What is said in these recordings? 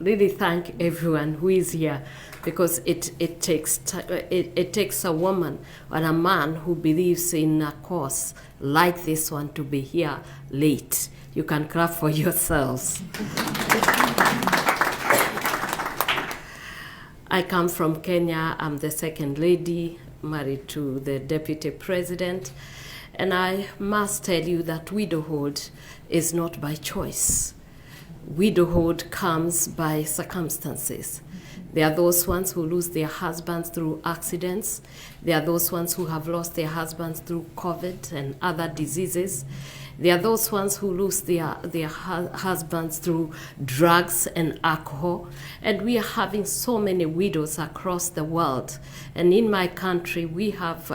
really thank everyone who is here, because it takes a woman and a man who believes in a cause like this one to be here late. You can clap for yourselves. I come from Kenya. I'm the second lady, married to the deputy president. And I must tell you that widowhood is not by choice. Widowhood comes by circumstances. There are those ones who lose their husbands through accidents. There are those ones who have lost their husbands through COVID and other diseases. There are those ones who lose their husbands through drugs and alcohol. And we are having so many widows across the world. And in my country, we have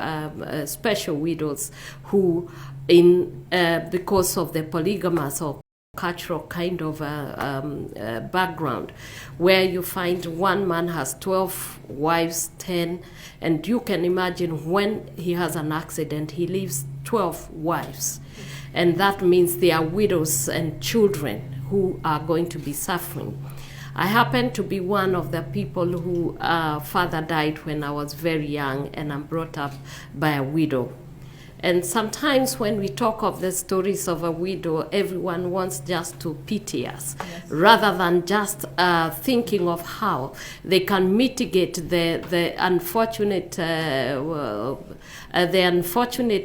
special widows who, because of the polygamous or cultural kind of background, where you find one man has 12 wives, 10, and you can imagine when he has an accident, he leaves 12 wives. And that means there are widows and children who are going to be suffering. I happen to be one of the people who father died when I was very young, and I'm brought up by a widow. And sometimes when we talk of the stories of a widow, everyone wants just to pity us, yes, rather than just thinking of how they can mitigate the unfortunate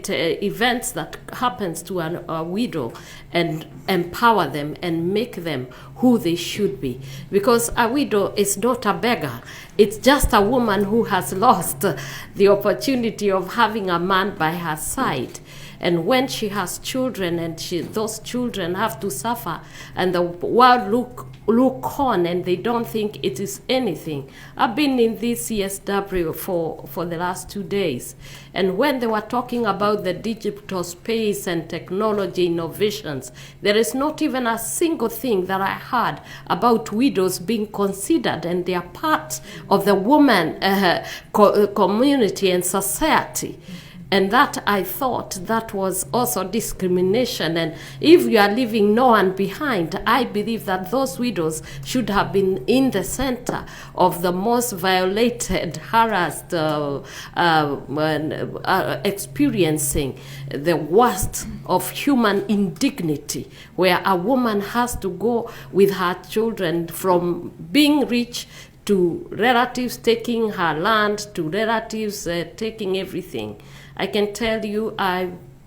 events that happens to a widow, and empower them and make them who they should be. Because a widow is not a beggar. It's just a woman who has lost the opportunity of having a man by her side. And when she has children, and those children have to suffer, and the world look on, and they don't think it is anything. I've been in this CSW for the last 2 days, and when they were talking about the digital space and technology innovations, there is not even a single thing that I heard about widows being considered, and they are part of the woman community and society. And that, I thought, that was also discrimination. And if you are leaving no one behind, I believe that those widows should have been in the center of the most violated, harassed, experiencing the worst of human indignity, where a woman has to go with her children from being rich to relatives taking her land, to relatives taking everything. I can tell you,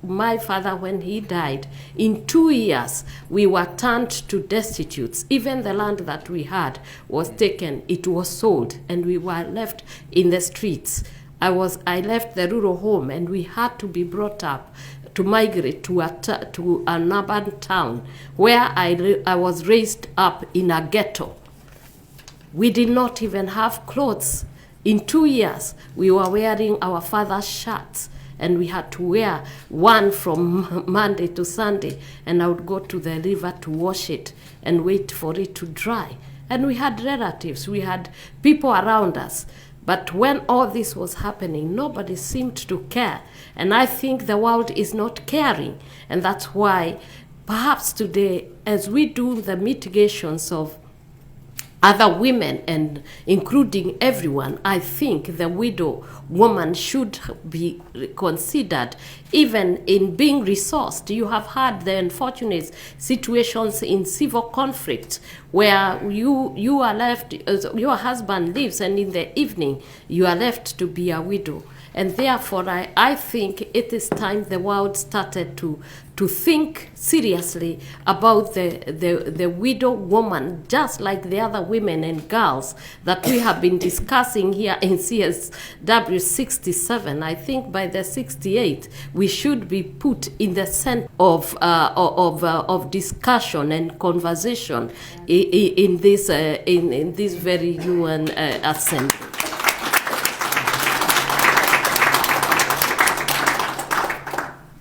my father, when he died, in 2 years, we were turned to destitutes. Even the land that we had was taken, it was sold, and we were left in the streets. I left the rural home, and we had to be brought up to migrate to an urban town, where I was raised up in a ghetto. We did not even have clothes. In 2 years, we were wearing our father's shirts, and we had to wear one from Monday to Sunday, and I would go to the river to wash it and wait for it to dry. And we had relatives, we had people around us. But when all this was happening, nobody seemed to care. And I think the world is not caring. And that's why perhaps today, as we do the mitigations of other women, and including everyone, I think the widow woman should be considered, even in being resourced. You have had the unfortunate situations in civil conflict where you are left, your husband leaves, and in the evening you are left to be a widow. And therefore, I think it is time the world started to think seriously about the widow woman, just like the other women and girls that we have been discussing here in CSW 67. I think by the 68th, we should be put in the center of discussion and conversation in this very UN assembly.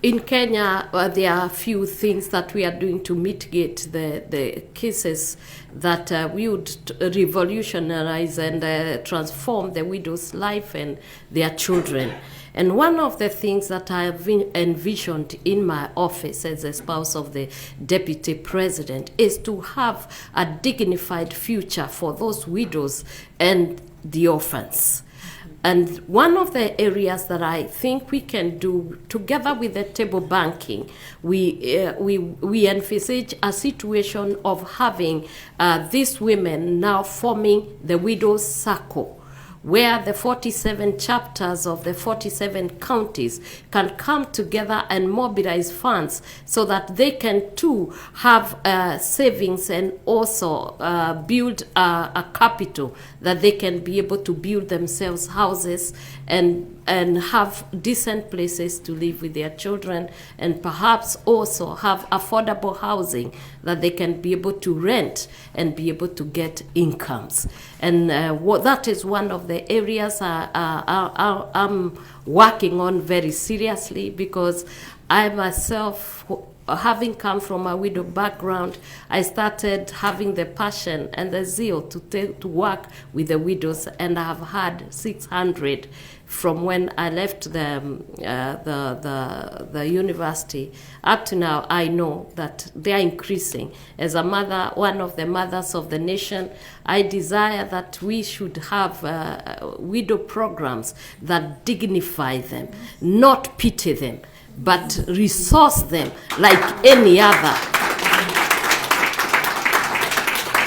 In Kenya, there are a few things that we are doing to mitigate the cases that we would revolutionize and transform the widow's life and their children. And one of the things that I have envisioned in my office as a spouse of the Deputy President is to have a dignified future for those widows and the orphans. And one of the areas that I think we can do, together with the table banking, we envisage a situation of having these women now forming the Widows Circle, where the 47 chapters of the 47 counties can come together and mobilize funds so that they can too have savings and also build a capital that they can be able to build themselves houses and have decent places to live with their children, and perhaps also have affordable housing that they can be able to rent and be able to get incomes. And that is one of the areas I'm working on very seriously, because I myself, having come from a widow background, I started having the passion and the zeal to work with the widows, and I have had 600 from when I left the university up to now. I know that they are increasing. As a mother, one of the mothers of the nation, I desire that we should have widow programs that dignify them, not pity them, but resource them like any other.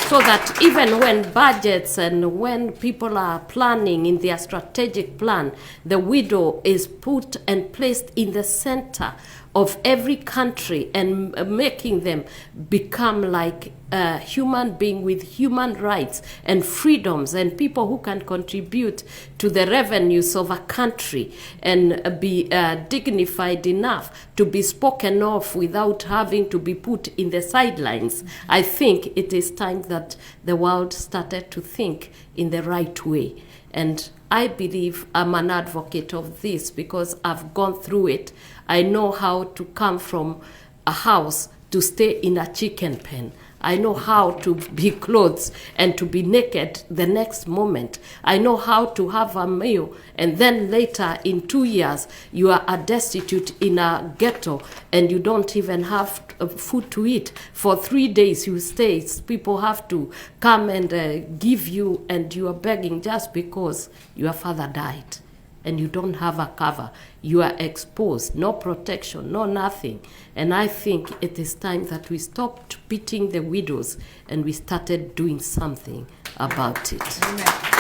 So that even when budgets and when people are planning in their strategic plan, the widow is put and placed in the center of every country, and making them become like a human being with human rights and freedoms, and people who can contribute to the revenues of a country and be dignified enough to be spoken of without having to be put in the sidelines. I think it is time that the world started to think in the right way. And I believe I'm an advocate of this because I've gone through it. I know how to come from a house to stay in a chicken pen. I know how to be clothed and to be naked the next moment. I know how to have a meal, and then later in 2 years you are destitute in a ghetto and you don't even have food to eat. For 3 days you stay. People have to come and give you, and you are begging just because your father died. And you don't have a cover. You are exposed, no protection, no nothing. And I think it is time that we stopped pitying the widows and we started doing something about it. Amen.